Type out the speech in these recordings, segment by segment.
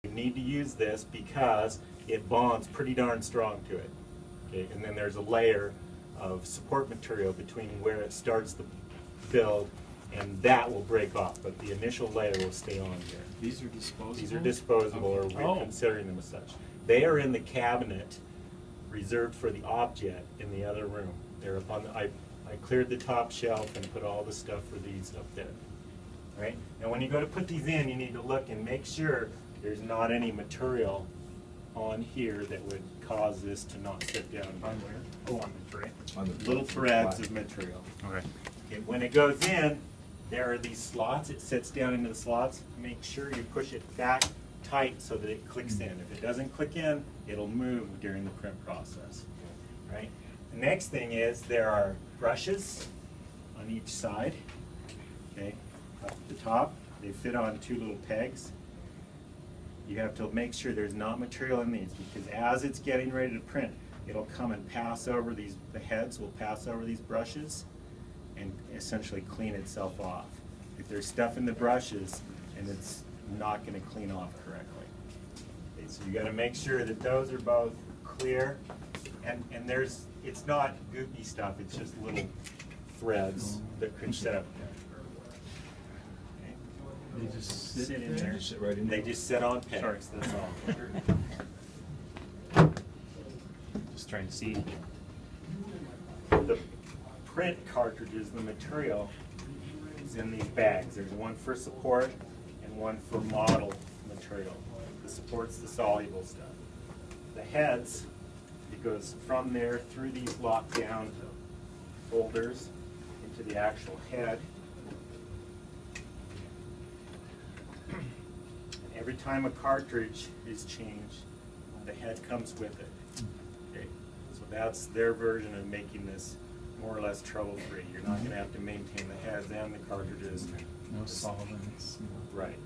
You need to use this because it bonds pretty darn strong to it. Okay, and then there's a layer of support material between where it starts the build, and that will break off, but the initial layer will stay on here. These are disposable? These are disposable, or we're considering them as such. They are in the cabinet reserved for the object in the other room. They're up on the, I cleared the top shelf and put all the stuff for these up there. Right? And when you go to put these in, you need to look and make sure there's not any material on here that would cause this to not sit down. On where? Oh, on the tray. On the little threads of material. Okay. Okay. When it goes in, there are these slots. It sits down into the slots. Make sure you push it back tight so that it clicks in. If it doesn't click in, it'll move during the print process. Right? The next thing is there are brushes on each side. Okay, up at the top, they fit on two little pegs. You have to make sure there's not material in these, because as it's getting ready to print, it'll come and pass over these, the heads will pass over these brushes and essentially clean itself off. If there's stuff in the brushes, and it's not going to clean off correctly. Okay, so you got to make sure that those are both clear, and there's, it's not goopy stuff, it's just little threads that could set up there. They just Sit in there. Just sit right in there. They just sit on pegs, that's all. Just trying to see. The print cartridges, the material is in these bags. There's one for support and one for model material. The support's the soluble stuff. The heads, it goes from there through these lockdown holders into the actual head. Every time a cartridge is changed, the head comes with it. Okay? So that's their version of making this more or less trouble-free. You're not going to have to maintain the heads and the cartridges. No solvents. Right.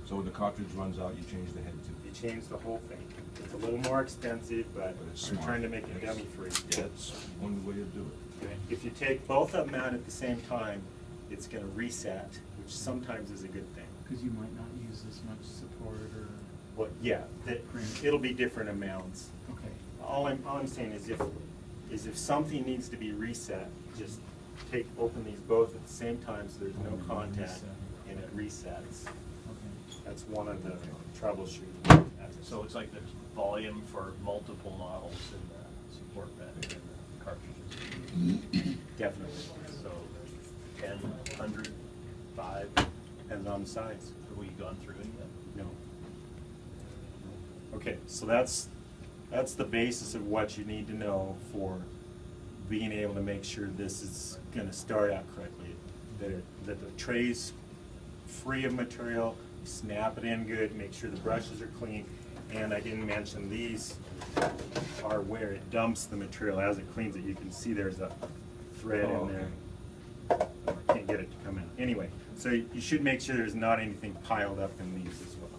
So when the cartridge runs out, you change the head too. You change the whole thing. It's a little more expensive, but it's we're smart. trying to make it dummy-free. Yeah, that's one way to do it. Okay? If you take both of them out at the same time, it's going to reset, which sometimes is a good thing. Because you might not use as much support or... Well, yeah, it'll be different amounts. Okay. All I'm saying is if something needs to be reset, just open these both at the same time so there's no contact and it resets. Okay. That's one of the troubleshooting. So it's like there's volume for multiple models in the support bed and the cartridges. Definitely. So 10, 100, 5. Depends on the size. Have we gone through any yet? No. Okay, so that's the basis of what you need to know for being able to make sure this is going to start out correctly. That the tray's free of material, snap it in good, make sure the brushes are clean, and I didn't mention these are where it dumps the material as it cleans it. You can see there's a thread in there. I can't get it to come out. Anyway, so you should make sure there's not anything piled up in these as well.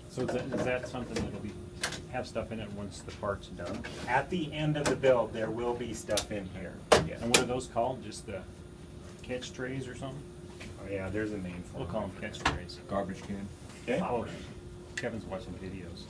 So is that something that'll have stuff in it once the part's done? At the end of the build, there will be stuff in here. Yeah. And what are those called? Just the catch trays or something? Oh yeah, there's a name for We'll them. call them catch trays. Garbage can. Okay. Oh, Kevin's watching videos.